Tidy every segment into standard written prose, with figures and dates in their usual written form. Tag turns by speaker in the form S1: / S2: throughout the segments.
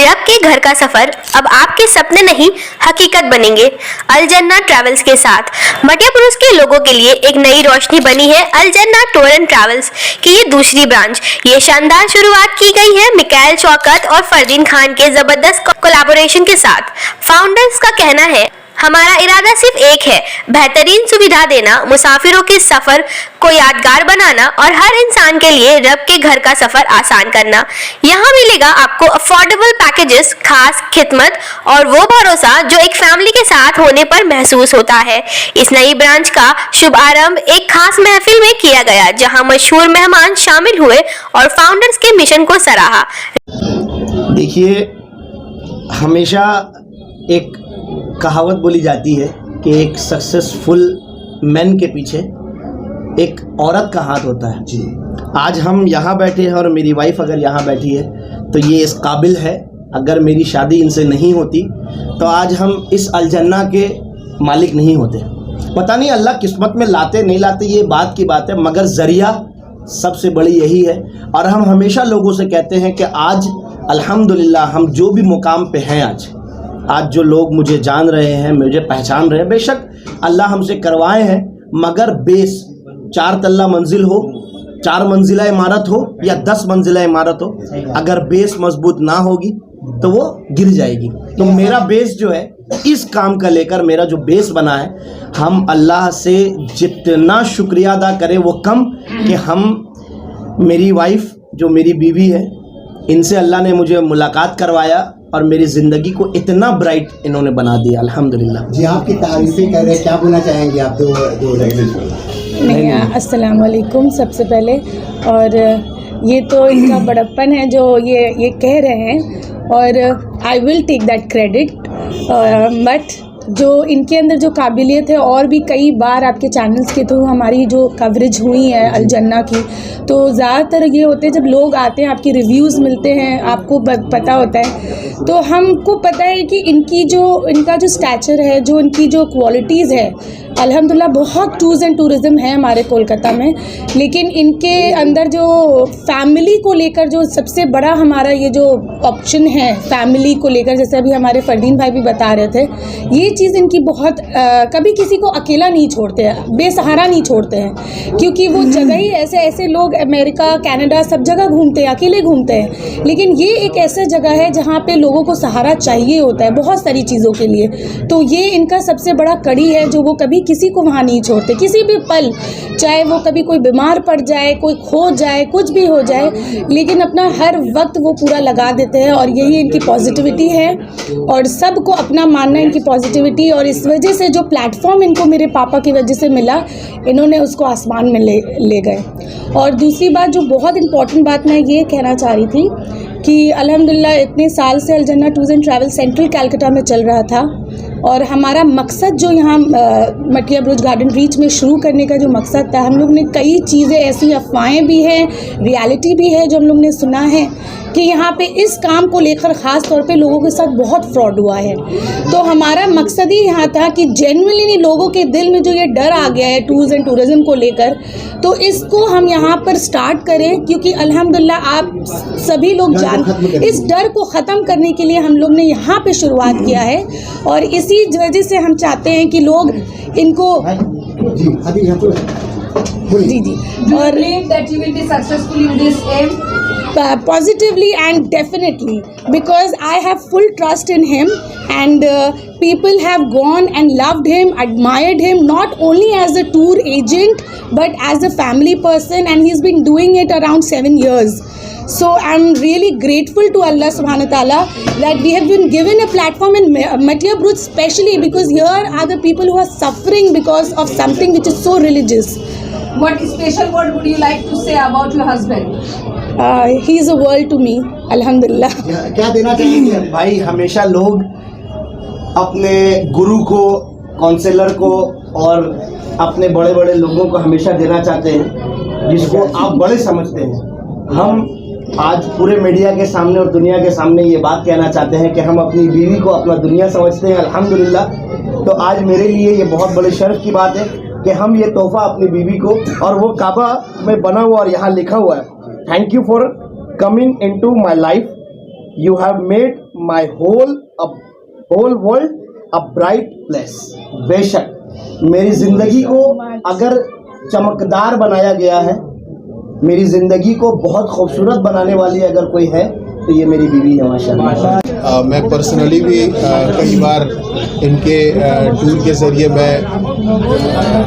S1: रब के घर का सफर अब आपके सपने नहीं हकीकत बनेंगे। अल जन्ना ट्रैवल्स के साथ मटिया पुरुष के लोगों के लिए एक नई रोशनी बनी है अल जन्ना टूर एंड ट्रैवल्स की ये दूसरी ब्रांच। ये शानदार शुरुआत की गई है मिकाइल शौकत और फरदीन खान के जबरदस्त कोलैबोरेशन के साथ। फाउंडर्स का कहना है, हमारा इरादा सिर्फ एक है, बेहतरीन सुविधा देना, मुसाफिरों के सफर को यादगार बनाना और हर इंसान के लिए रब के घर का सफर आसान करना। यहाँ मिलेगा आपको अफोर्डेबल पैकेजेस, खास खिदमत और वो भरोसा जो एक फैमिली के साथ होने पर महसूस होता है। इस नई ब्रांच का शुभारंभ एक खास महफिल में किया गया, जहाँ मशहूर मेहमान शामिल हुए और फाउंडर्स के मिशन को सराहा।
S2: देखिए, हमेशा एक कहावत बोली जाती है कि एक सक्सेसफुल मैन के पीछे एक औरत का हाथ होता है। जी, आज हम यहाँ बैठे हैं और मेरी वाइफ अगर यहाँ बैठी है तो ये इस काबिल है। अगर मेरी शादी इनसे नहीं होती तो आज हम इस अल जन्ना के मालिक नहीं होते। पता नहीं अल्लाह किस्मत में लाते नहीं लाते, ये बात की बात है, मगर ज़रिया सबसे बड़ी यही है। और हम हमेशा लोगों से कहते हैं कि आज अल्हम्दुलिल्लाह हम जो भी मुकाम पे हैं, आज जो लोग मुझे जान रहे हैं, मुझे पहचान रहे हैं, बेशक अल्लाह हमसे करवाए हैं, मगर बेस 4 तल्ला मंजिल हो, 4 मंजिला इमारत हो या 10 मंजिला इमारत हो, अगर बेस मजबूत ना होगी तो वो गिर जाएगी। तो मेरा बेस जो है, इस काम का लेकर मेरा जो बेस बना है, हम अल्लाह से जितना शुक्रिया अदा करें वो कम कि हम, मेरी वाइफ जो मेरी बीवी है, इनसे अल्लाह ने मुझे मुलाकात करवाया और मेरी ज़िंदगी को इतना ब्राइट इन्होंने बना दिया, अल्हम्दुलिल्लाह।
S3: जी, आपकी तारीफ़ें कर रहे हैं, क्या बोलना चाहेंगे आप? दो
S4: नहीं, अस्सलाम वालेकुम सबसे पहले। और ये तो इनका बड़प्पन है जो ये कह रहे हैं, और I will take that credit. But जो इनके अंदर जो काबिलियत है, और भी कई बार आपके चैनल्स के थ्रू हमारी जो कवरेज हुई है अल जन्ना की, तो ज़्यादातर ये होते हैं जब लोग आते हैं, आपके रिव्यूज़ मिलते हैं, आपको पता होता है, तो हमको पता है कि इनका जो स्टैचर है, जो इनकी जो क्वालिटीज़ है, अल्हम्दुलिल्लाह बहुत टूर्स एंड टूरिज़्म है हमारे कोलकाता में। लेकिन इनके अंदर जो फैमिली को लेकर जो सबसे बड़ा हमारा ये जो ऑप्शन है फैमिली को लेकर, जैसे अभी हमारे फरदीन भाई भी बता रहे थे, ये चीज़ इनकी बहुत कभी किसी को अकेला नहीं छोड़ते हैं, बेसहारा नहीं छोड़ते हैं, क्योंकि वो जगह ही ऐसे लोग अमेरिका, कनाडा सब जगह घूमते हैं, अकेले घूमते हैं, लेकिन ये एक ऐसा जगह है जहाँ पे लोगों को सहारा चाहिए होता है बहुत सारी चीज़ों के लिए। तो ये इनका सबसे बड़ा कड़ी है जो वो कभी किसी को वहाँ नहीं छोड़ते, किसी भी पल, चाहे वो कभी कोई बीमार पड़ जाए, कोई खो जाए, कुछ भी हो जाए, लेकिन अपना हर वक्त वो पूरा लगा देते हैं। और यही इनकी पॉजिटिविटी है और सबको अपना मानना इनकी पॉजिटिविटी। और इस वजह से जो प्लेटफॉर्म इनको मेरे पापा की वजह से मिला, इन्होंने उसको आसमान में ले गए। और दूसरी बात, जो बहुत इम्पॉर्टेंट बात मैं ये कहना चाह रही थी कि अल्हम्दुलिल्लाह इतने साल से अल जन्ना tours and travel central Calcutta में चल रहा था, और हमारा मकसद जो यहाँ मटिया बुरुज गार्डन रीच में शुरू करने का जो मकसद था, हम लोग ने कई चीज़ें, ऐसी अफवाहें भी हैं, रियलिटी भी है जो हम लोग ने सुना है कि यहाँ पे इस काम को लेकर ख़ास तौर पे लोगों के साथ बहुत फ्रॉड हुआ है। तो हमारा मकसद ही यहाँ था कि जेन्युइनली लोगों के दिल में जो ये डर आ गया है टूर्स एंड टूरिज़्म को लेकर, तो इसको हम यहाँ पर स्टार्ट करें, क्योंकि अल्हम्दुलिल्लाह आप सभी लोग इस डर को ख़त्म करने के लिए हम लोग ने यहाँ पे शुरुआत किया है। और इसी वजह से हम चाहते हैं कि लोग इनको जी और positively and definitely, because I have full trust in him, and people have gone and loved him, admired him, not only as a tour agent but as a family person, and he's been doing it around 7 years. So I'm really grateful to Allah subhanahu wa ta'ala that we have been given a platform in Matiya Buruj, especially because here are the people who are suffering because of something which is so religious.
S5: What special word would you like to say about your husband?
S4: He is a world to me, alhamdulillah.
S2: क्या देना चाहिए भाई? हमेशा लोग अपने गुरु को, counsellor को और अपने बड़े बड़े लोगों को हमेशा देना चाहते हैं, जिसको आप बड़े समझते हैं। हम आज पूरे मीडिया के सामने और दुनिया के सामने ये बात कहना चाहते हैं कि हम अपनी बीवी को अपना दुनिया समझते हैं, अल्हम्दुलिल्लाह। तो आज मेरे लिए ये बहुत बड़े शर्फ की बात है कि हम ये तोहफ़ा अपनी बीवी को, और वो काबा में बना हुआ और यहाँ लिखा हुआ है, thank you for coming into my life You have made my whole world a bright place. बेशक मेरी ज़िंदगी को अगर चमकदार बनाया गया है, मेरी ज़िंदगी को बहुत खूबसूरत बनाने वाली अगर कोई है तो ये मेरी बीवी है माशाल्लाह।
S6: मैं पर्सनली भी कई बार इनके टूर के ज़रिए मैं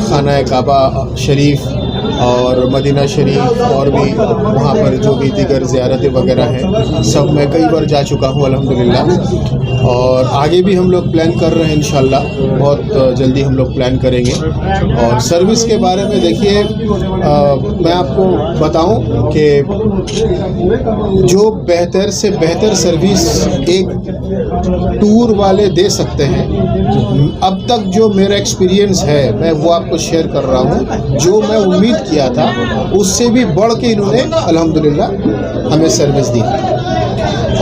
S6: खाना काबा शरीफ और मदीना शरीफ और भी वहाँ पर जो भी दीगर ज़ियारतें वगैरह हैं सब मैं कई बार जा चुका हूँ अल्हम्दुलिल्लाह। और आगे भी हम लोग प्लान कर रहे हैं इंशाल्लाह, बहुत जल्दी हम लोग प्लान करेंगे। और सर्विस के बारे में देखिए मैं आपको बताऊं कि जो बेहतर से बेहतर सर्विस एक टूर वाले दे सकते हैं, अब तक जो मेरा एक्सपीरियंस है मैं वो आपको शेयर कर रहा हूँ। जो मैं उम्मीद किया था उससे भी बढ़ के इन्होंने अल्हम्दुलिल्लाह हमें सर्विस दी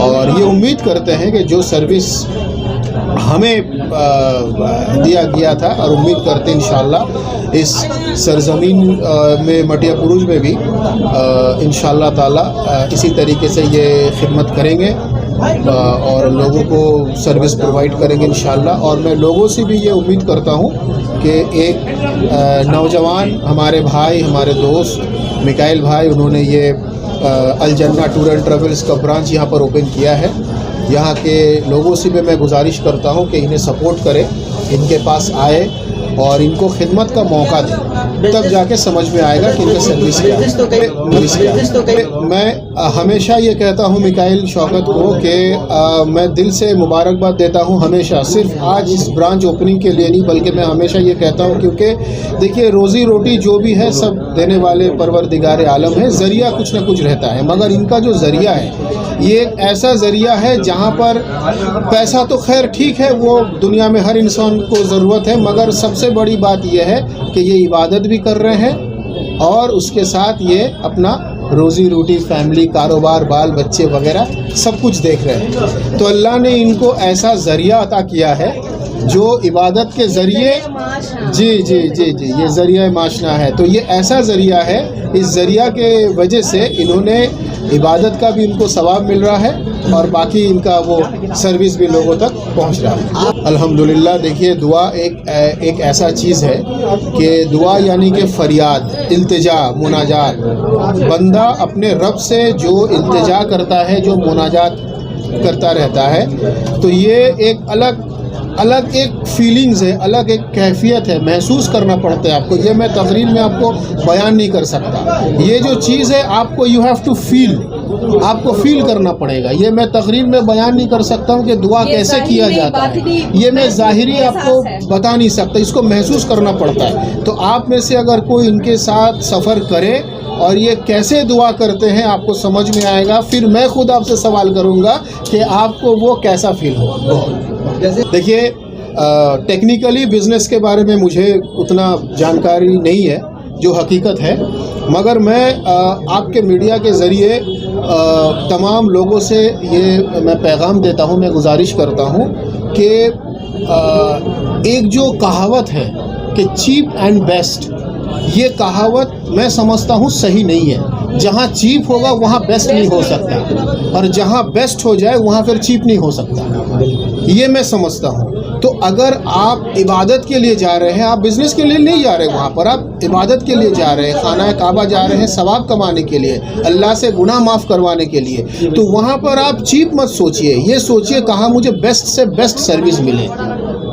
S6: और ये उम्मीद करते हैं कि जो सर्विस हमें दिया गया था और उम्मीद करते हैं इंशाल्लाह इस सरज़मीन में मटिया पुरुष में भी इंशाल्लाह ताला इसी तरीके से ये खिदमत करेंगे और लोगों को सर्विस प्रोवाइड करेंगे इंशाल्लाह। और मैं लोगों से भी ये उम्मीद करता हूँ कि एक नौजवान हमारे भाई, हमारे दोस्त मिकाइल भाई, उन्होंने ये अल जन्ना टूर एंड ट्रेवल्स का ब्रांच यहाँ पर ओपन किया है। यहाँ के लोगों से भी मैं गुजारिश करता हूँ कि इन्हें सपोर्ट करें, इनके पास आए और इनको खिदमत का मौका दें, तब जाके समझ में आएगा कि इनका सर्विस क्या। मैं हमेशा ये कहता हूँ मिकाइल शौकत को कि मैं दिल से मुबारकबाद देता हूँ हमेशा, सिर्फ आज इस ब्रांच ओपनिंग के लिए नहीं बल्कि मैं हमेशा ये कहता हूँ क्योंकि देखिए रोज़ी रोटी जो भी है सब देने वाले परवरदिगार आलम है, ज़रिया कुछ ना कुछ रहता है, मगर इनका जो ज़रिया है ये एक ऐसा ज़रिया है जहाँ पर पैसा तो खैर ठीक है, वो दुनिया में हर इंसान को ज़रूरत है, मगर सबसे बड़ी बात यह है कि ये इबादत भी कर रहे हैं और उसके साथ ये अपना रोज़ी रोटी, फैमिली, कारोबार, बाल बच्चे वगैरह सब कुछ देख रहे हैं। तो अल्लाह ने इनको ऐसा ज़रिया अता किया है जो इबादत के ज़रिए जी ये ज़रिया माशना है। तो ये ऐसा ज़रिया है, इस ज़रिया के वजह से इन्होंने इबादत का भी इनको सवाब मिल रहा है और बाकी इनका वो सर्विस भी लोगों तक पहुंच रहा है। अल्हम्दुलिल्लाह देखिए दुआ एक ऐसा चीज़ है कि दुआ यानी कि फरियाद, इल्तिजा, मुनाजात, बंदा अपने रब से जो इल्तिजा करता है, जो मुनाजात करता रहता है, तो ये एक अलग एक फीलिंग्स है, अलग एक कैफियत है, महसूस करना पड़ता है आपको। ये मैं तकरीर में आपको बयान नहीं कर सकता। ये जो चीज़ है आपको यू हैव टू फील, आपको फील करना पड़ेगा। ये मैं तकरीर में बयान नहीं कर सकता हूँ कि दुआ कैसे किया जाता है, ये मैं ज़ाहिरी आपको बता नहीं सकता, इसको महसूस करना पड़ता है। तो आप में से अगर कोई इनके साथ सफ़र करे और ये कैसे दुआ करते हैं आपको समझ में आएगा। फिर मैं खुद आपसे सवाल करूँगा कि आपको वो कैसा फील हो। देखिए टेक्निकली बिज़नेस के बारे में मुझे उतना जानकारी नहीं है जो हकीकत है, मगर मैं आपके मीडिया के ज़रिए तमाम लोगों से ये मैं पैगाम देता हूँ, मैं गुजारिश करता हूँ कि एक जो कहावत है कि चीप एंड बेस्ट, ये कहावत मैं समझता हूँ सही नहीं है। जहाँ चीप होगा वहाँ बेस्ट नहीं हो सकता और जहाँ बेस्ट हो जाए वहाँ फिर चीप नहीं हो सकता, ये मैं समझता हूँ। तो अगर आप इबादत के लिए जा रहे हैं, आप बिज़नेस के लिए नहीं जा रहे वहाँ पर, आप इबादत के लिए जा रहे हैं, खाना काबा जा रहे हैं सवाब कमाने के लिए, अल्लाह से गुनाह माफ़ करवाने के लिए, तो वहाँ पर आप चीप मत सोचिए, ये सोचिए कहाँ मुझे बेस्ट से बेस्ट सर्विस मिले।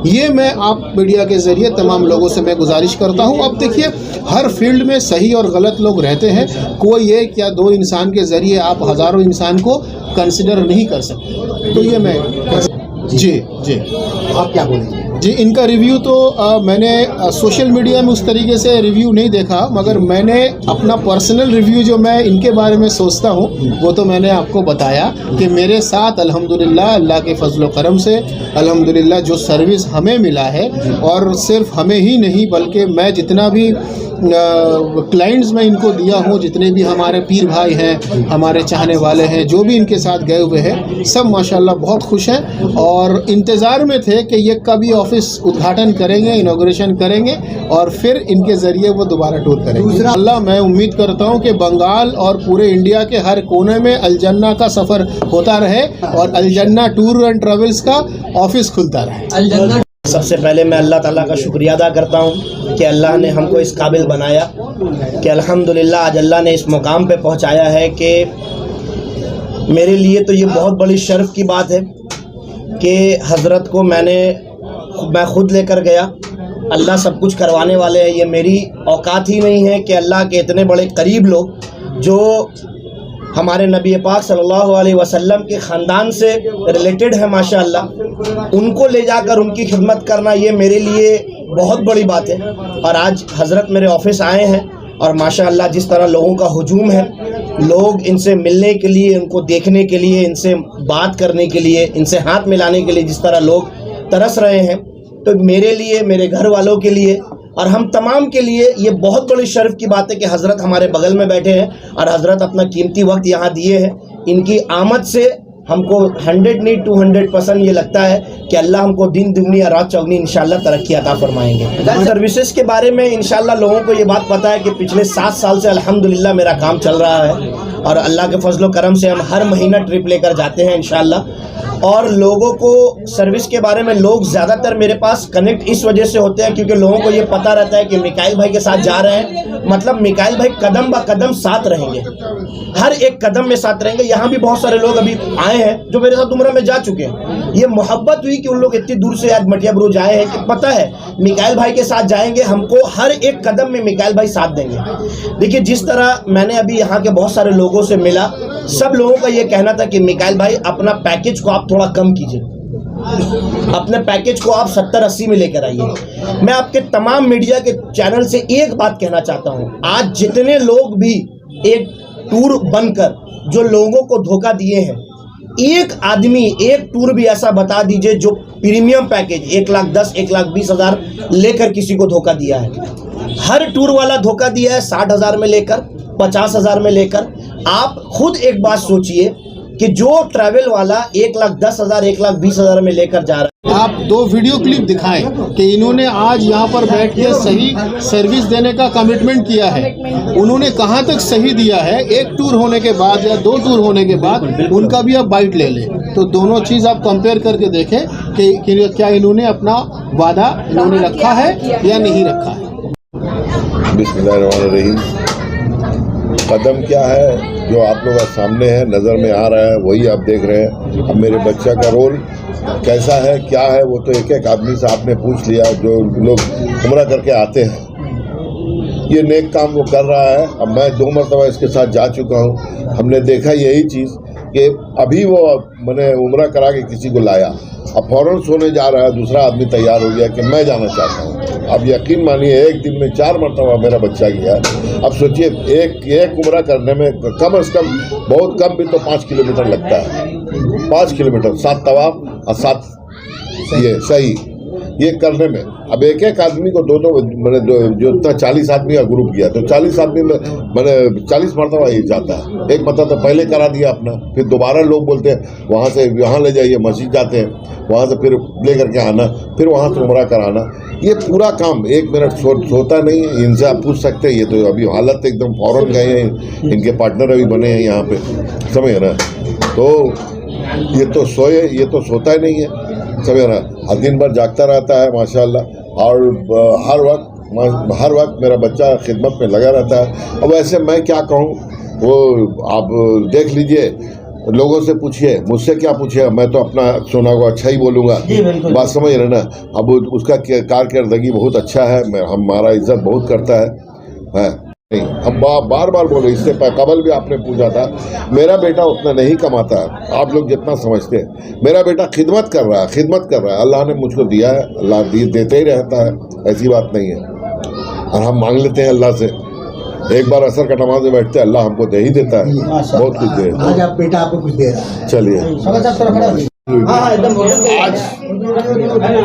S6: ये मैं आप मीडिया के ज़रिए तमाम लोगों से मैं गुजारिश करता हूँ। अब देखिए हर फील्ड में सही और गलत लोग रहते हैं, कोई एक या दो इंसान के ज़रिए आप हज़ारों इंसान को कंसिडर नहीं कर सकते। तो ये मैं जी
S3: आप क्या बोलेंगे?
S6: जी इनका रिव्यू तो मैंने सोशल मीडिया में उस तरीके से रिव्यू नहीं देखा, मगर मैंने अपना पर्सनल रिव्यू जो मैं इनके बारे में सोचता हूँ वो तो मैंने आपको बताया कि मेरे साथ अल्हम्दुलिल्लाह अल्लाह के फजल करम से अल्हम्दुलिल्लाह जो सर्विस हमें मिला है, और सिर्फ हमें ही नहीं बल्कि मैं जितना भी क्लाइंट्स मैं इनको दिया हूँ, जितने भी हमारे पीर भाई हैं, हमारे चाहने वाले हैं, जो भी इनके साथ गए हुए हैं, सब माशाल्लाह बहुत खुश हैं और इंतज़ार में थे कि ये कभी ऑफिस उद्घाटन करेंगे, इनॉग्रेशन करेंगे और फिर इनके ज़रिए वो दोबारा टूर करेंगे। अल्लाह, मैं उम्मीद करता हूँ कि बंगाल और पूरे इंडिया के हर कोने में अलजन्ना का सफ़र होता रहे और अलजन्ना टूर एंड ट्रेवल्स का ऑफिस खुलता रहे।
S2: सबसे पहले मैं अल्लाह ताला का शुक्रिया अदा करता हूँ कि अल्लाह ने हमको इस काबिल बनाया कि अल्हम्दुलिल्लाह आज अल्लाह ने इस मुकाम पे पहुँचाया है कि मेरे लिए तो ये बहुत बड़ी शर्फ़ की बात है कि हज़रत को मैं ख़ुद लेकर गया। अल्लाह सब कुछ करवाने वाले हैं, ये मेरी औकात ही नहीं है कि अल्लाह के इतने बड़े करीब लोग जो हमारे नबी पाक सल्लल्लाहु अलैहि वसल्लम के ख़ानदान से रिलेटेड है माशाअल्लाह, उनको ले जाकर उनकी खिदमत करना ये मेरे लिए बहुत बड़ी बात है। और आज हज़रत मेरे ऑफिस आए हैं और माशाअल्लाह जिस तरह लोगों का हुजूम है, लोग इनसे मिलने के लिए, इनको देखने के लिए, इनसे बात करने के लिए, इनसे हाथ मिलाने के लिए जिस तरह लोग तरस रहे हैं, तो मेरे लिए, मेरे घर वालों के लिए और हम तमाम के लिए ये बहुत बड़ी शर्फ़ की बात है कि हज़रत हमारे बगल में बैठे हैं और हज़रत अपना कीमती वक्त यहाँ दिए हैं। इनकी आमद से हमको 100 नहीं 200% ये लगता है कि अल्लाह हमको दिन दुगनी और रात चौगनी इंशाल्लाह तरक्की अता फरमाएंगे। सर्विसेज के बारे में इंशाल्लाह लोगों को ये बात पता है कि पिछले 7 साल से अल्हम्दुलिल्लाह मेरा काम चल रहा है और अल्लाह के फजल व करम से हम हर महीना ट्रिप लेकर जाते हैं इंशाल्लाह। और लोगों को सर्विस के बारे में लोग ज़्यादातर मेरे पास कनेक्ट इस वजह से होते हैं क्योंकि लोगों को ये पता रहता है कि मिकाइल भाई के साथ जा रहे हैं, मतलब मिकाइल भाई कदम ब कदम साथ रहेंगे, हर एक कदम में साथ रहेंगे। यहाँ भी बहुत सारे लोग अभी आए हैं जो मेरे साथ उम्र में जा चुके हैं। ये मोहब्बत हुई कि उन लोग इतनी दूर से आज मटिया बुरुज आए हैं कि पता है मिकाइल भाई के साथ जाएंगे, हमको हर एक कदम में मिकाइल भाई साथ देंगे। देखिए जिस तरह मैंने अभी यहाँ के बहुत सारे लोगों से मिला, सब लोगों का ये कहना था कि मिकाइल भाई अपना पैकेज को आप थोड़ा कम कीजिए, अपने पैकेज को आप 70-80 में लेकर आइए। मैं आपके तमाम मीडिया के चैनल से एक बात कहना चाहता हूँ, आज जितने लोग भी एक टूर बनकर जो लोगों को धोखा दिए हैं, एक आदमी एक टूर भी ऐसा बता दीजिए जो प्रीमियम पैकेज 1,10,000 1,20,000 लेकर किसी को धोखा दिया है। हर टूर वाला धोखा दिया है 60,000 में लेकर, 50,000 में लेकर। आप खुद एक बात सोचिए कि जो ट्रैवल वाला 1,10,000 1,20,000 में लेकर जा रहा है।
S6: आप 2 वीडियो क्लिप दिखाएं कि इन्होंने आज यहाँ पर बैठ के सही सर्विस देने का कमिटमेंट किया है। उन्होंने कहाँ तक सही दिया है, एक टूर होने के बाद या 2 टूर होने के बाद उनका भी आप बाइट ले लें, तो दोनों चीज़ आप कंपेयर करके देखें कि क्या इन्होंने अपना वादा इन्होंने रखा है या नहीं रखा है।
S7: बिस्मिल्लाहिर्रहमानिर्रहीम। कदम क्या है जो आप लोगों के सामने है, नज़र में आ रहा है, वही आप देख रहे हैं। अब मेरे बच्चा का रोल कैसा है, क्या है, वो तो एक एक आदमी से आपने पूछ लिया जो लोग उम्रा करके आते हैं। ये नेक काम वो कर रहा है। अब मैं 2 मरतबा इसके साथ जा चुका हूँ। हमने देखा यही चीज़ कि अभी वो मैंने उम्रा करा के किसी को लाया, अब फ़ौरन सोने जा रहा है, दूसरा आदमी तैयार हो गया कि मैं जाना चाहता हूँ। अब यकीन मानिए एक दिन में 4 मरतबा मेरा बच्चा गया। अब सोचिए एक उम्रा करने में कम से कम, बहुत कम भी तो 5 किलोमीटर लगता है। 5 किलोमीटर 7 तवाफ और 7 ये सही ये करने में। अब एक एक आदमी को 2 मैंने जो इतना 40 आदमी का ग्रुप गया तो 40 आदमी में मैंने 40 मरतबा ही जाता है। एक मतलब तो पहले करा दिया अपना, फिर दोबारा लोग बोलते हैं वहाँ से यहाँ ले जाइए, मस्जिद जाते हैं, वहाँ से फिर ले करके आना, फिर वहाँ से उम्रा कराना। ये पूरा काम 1 मिनट सोता नहीं है। इनसे आप पूछ सकते हैं, ये तो अभी हालत एकदम फ़ौरन गए हैं, इनके पार्टनर अभी बने हैं यहाँ पे, समझ ना। तो ये तो सोए, ये तो सोता ही नहीं है, समझ ना। हर दिन भर जागता रहता है माशाल्लाह, और हर वक्त मेरा बच्चा खिदमत में लगा रहता है। अब ऐसे मैं क्या कहूँ, वो आप देख लीजिए, लोगों से पूछिए, मुझसे क्या पूछिए, मैं तो अपना सुना को अच्छा ही बोलूँगा, बात समझ रहे ना। अब उसका कारकर्दगी बहुत अच्छा है, हमारा इज्जत बहुत करता है। नहीं, हम बार बार बोले, इससे कबल भी आपने पूछा था, मेरा बेटा उतना नहीं कमाता है आप लोग जितना समझते हैं। मेरा बेटा खिदमत कर रहा है, अल्लाह ने मुझको दिया है, अल्लाह देते ही रहता है, ऐसी बात नहीं है। और हम मांग लेते हैं अल्लाह से, एक बार असर का नमाज में बैठते हैं, अल्लाह हमको दे ही देता है, बहुत कुछ दे।
S3: आज आप बेटा आपको कुछ दे रहा है।
S7: चलिए। आज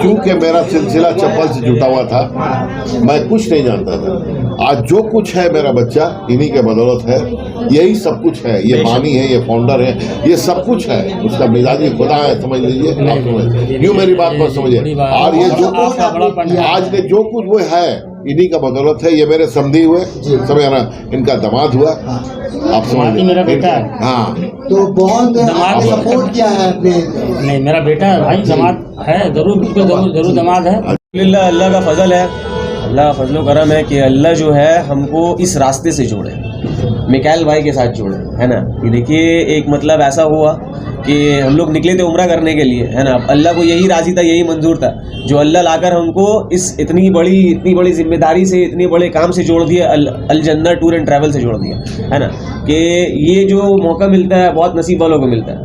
S7: क्योंकि मेरा सिलसिला चप्पल से जुटा हुआ था, मैं कुछ नहीं जानता था। आज जो कुछ है मेरा बच्चा इन्हीं के बदौलत है, यही सब कुछ है। ये बानी है, ये फाउंडर है, ये सब कुछ है। उसका मिजाजी खुदा है, समझ लीजिए। आप समझ यूँ मेरी बात पर समझिए। और ये जो आज ने जो कुछ वो है इन्हीं का बदौलत है। ये मेरे समधी हुए, समझ ना, इनका दामाद हुआ, आप समझ लीजिए।
S8: मेरा बेटा है।
S7: हाँ,
S3: तो बहुत आपने सपोर्ट किया है अपने।
S8: नहीं, मेरा बेटा है भाई, जमात है, जरूर जमात है।
S9: अल्लाह अल्लाह का फजल है, अल्लाह का फजल करम है कि अल्लाह जो है हमको इस रास्ते से जोड़े, मिकाइल भाई के साथ जोड़े, है ना। कि देखिए एक मतलब ऐसा हुआ कि हम लोग निकले थे उम्रा करने के लिए, है ना। अल्लाह को यही राजी था, यही मंजूर था, जो अल्लाह लाकर हमको इस इतनी बड़ी जिम्मेदारी से, इतने बड़े काम से जोड़ दिया। अल जन्ना टूर एंड ट्रैवल से जोड़ दिया, है ना। कि ये जो मौका मिलता है बहुत नसीब वालों को मिलता है।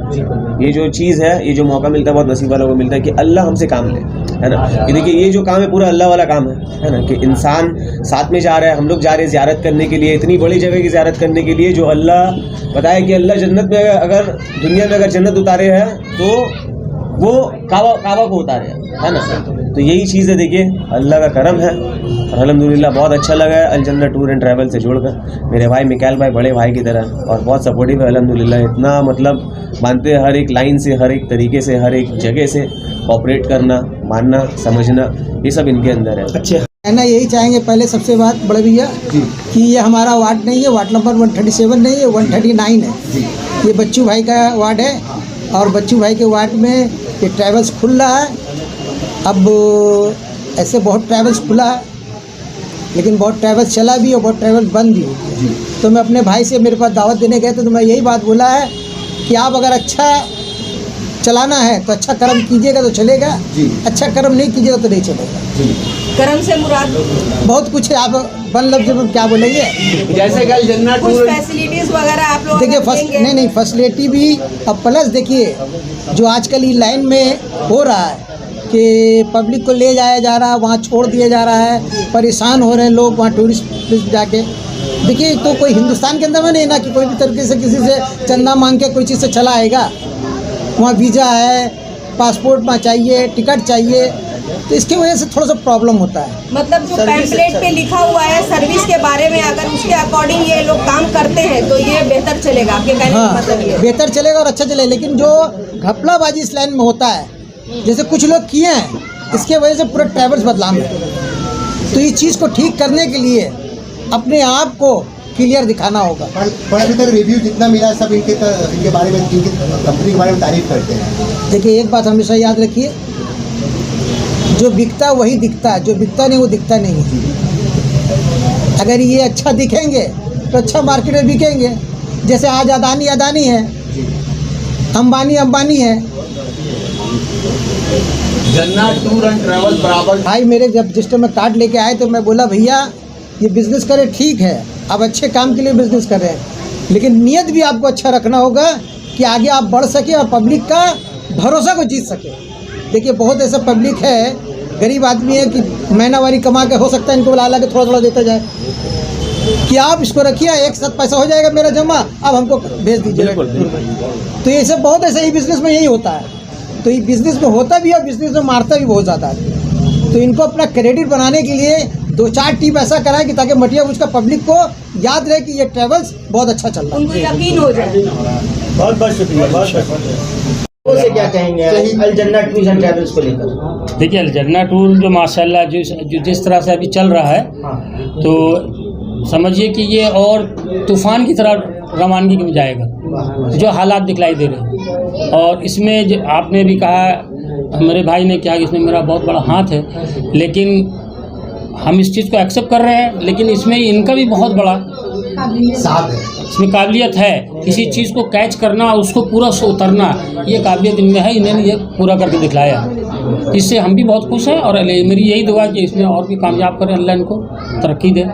S9: ये जो चीज़ है, ये जो मौका मिलता है बहुत नसीब वालों को मिलता है कि अल्लाह हमसे काम ले, है ना। कि देखिए ये जो काम है पूरा अल्लाह वाला काम है ना। कि इंसान साथ में जा रहा है, हम लोग जा रहे हैं ज़ियारत करने के लिए, इतनी बड़ी जगह की ज़ियारत करने के लिए, जो अल्लाह बताया कि अल्लाह जन्नत में अगर दुनिया में अगर जन्नत उतारे हैं तो वो काबा को उतारे, है ना। तो यही चीज़ है, देखिए अल्लाह का करम है। और अल्हम्दुलिल्लाह बहुत अच्छा लगा है अल जन्ना टूर एंड ट्रैवल से जुड़कर। मेरे भाई मिकाइल भाई बड़े भाई की तरह, और बहुत सपोर्टिव है अल्हम्दुलिल्लाह। इतना मतलब मानते हैं हर एक लाइन से, हर एक तरीके से, हर एक जगह से कोऑपरेट करना, मानना, समझना, ये सब इनके अंदर है।
S10: कहना यही चाहेंगे पहले सबसे बात बड़े भैया कि ये हमारा वार्ड नहीं है, वार्ड नंबर 137 नहीं है, 139 है। ये बच्चू भाई का वार्ड है, और बच्चू भाई के वार्ड में ये ट्रैवल्स खुल रहा है। अब ऐसे बहुत ट्रैवल्स खुला है, लेकिन बहुत ट्रैवल्स चला भी और बहुत ट्रैवल्स बंद भी हो गया। तो मैं अपने भाई से, मेरे पास दावत देने गए तो मैं यही बात बोला है कि आप अगर अच्छा चलाना है तो अच्छा कर्म कीजिएगा तो चलेगा, अच्छा कर्म नहीं कीजिएगा तो नहीं चलेगा।
S5: कर्म से मुराद
S10: बहुत कुछ है, आप बन लफ्ज में क्या बोलेंगे।
S2: जैसे कल जन्नत
S5: कुछ फैसिलिटीज वगैरह आप लोग
S10: देखिए नहीं फैसिलिटी भी, अब प्लस देखिए जो आजकल ये लाइन में हो रहा है कि पब्लिक को ले जाया जा रहा है, वहाँ छोड़ दिया जा रहा है, परेशान हो रहे हैं लोग वहाँ टूरिस्ट जाके। देखिए तो कोई हिंदुस्तान के अंदर में नहीं ना कि कोई भी तरीके से किसी से चंदा मांग के कोई चीज़ से चला आएगा। वहाँ वीज़ा है, पासपोर्ट वहाँ चाहिए, टिकट चाहिए, तो इसकी वजह से थोड़ा सा प्रॉब्लम होता है।
S5: मतलब जो पैम्पलेट पे लिखा हुआ है सर्विस के बारे में, अगर उसके अकॉर्डिंग ये लोग काम करते हैं तो ये बेहतर चलेगा। आपके कहने का मतलब ये
S10: बेहतर चलेगा और अच्छा चलेगा। लेकिन जो घपलाबाजी इस लाइन में होता है, जैसे कुछ लोग किए हैं, इसके वजह से पूरा ट्रैवल्स बदलाव है। तो इस चीज़ को ठीक करने के लिए अपने आप को क्लियर दिखाना होगा।
S3: पर अभी तक रिव्यू जितना मिला सब इनके बारे में, इनकी कंपनी के बारे में तारीफ करते हैं।
S10: देखिए एक बात हमेशा याद रखिए, जो बिकता वही दिखता है, जो बिकता नहीं वो दिखता नहीं है। अगर ये अच्छा दिखेंगे तो अच्छा मार्केट में बिकेंगे। जैसे आज अदानी है, अंबानी है।
S2: जन्नत टूर एंड ट्रैवल बराबर।
S10: भाई मेरे जब जिस टाइम में कार्ड लेके आए तो मैं बोला भैया ये बिज़नेस करे ठीक है, आप अच्छे काम के लिए बिज़नेस कर रहे हैं, लेकिन नियत भी आपको अच्छा रखना होगा कि आगे आप बढ़ सके और पब्लिक का भरोसा को जीत सके। देखिए बहुत ऐसा पब्लिक है, गरीब आदमी है कि महीनावारी कमा के, हो सकता है इनको ला के थोड़ा थोड़ा देता जाए कि आप इसको रखिए, एक साथ पैसा हो जाएगा मेरा जमा, अब हमको भेज दीजिए। तो ये सब बहुत ऐसा ही बिज़नेस में यही होता है। तो ये बिज़नेस में होता भी है, बिज़नेस में मारता भी बहुत ज़्यादा है। तो इनको अपना क्रेडिट बनाने के लिए 2-4 टीम ऐसा कराए कि ताकि मटिया उसका पब्लिक को याद रहे कि ये ट्रैवल्स बहुत अच्छा चल रहा है,
S5: उनको यकीन हो जाए।
S2: बहुत शुक्रिया। से क्या कहेंगे अल जन्ना टूर एंड ट्रैवल्स को लेकर?
S8: देखिए अल जन्ना टूर जो माशाल्लाह जिस तरह से अभी चल रहा है, तो समझिए कि ये और तूफ़ान की तरह रवानगी में जाएगा, जो हालात दिखलाई दे रहे हैं। और इसमें आपने भी कहा, मेरे भाई ने कहा कि इसमें मेरा बहुत बड़ा हाथ है, लेकिन हम इस चीज़ को एक्सेप्ट कर रहे हैं, लेकिन इसमें इनका भी बहुत बड़ा
S3: साथ है,
S8: इसमें काबिलियत है। किसी चीज़ को कैच करना, उसको पूरा से उतरना, ये काबिलियत इनमें है, इन्होंने ये पूरा करके दिखलाया। इससे हम भी बहुत खुश हैं और मेरी यही दुआ है कि इसमें और भी कामयाब करें, अल्लाह इनको तरक्की दे।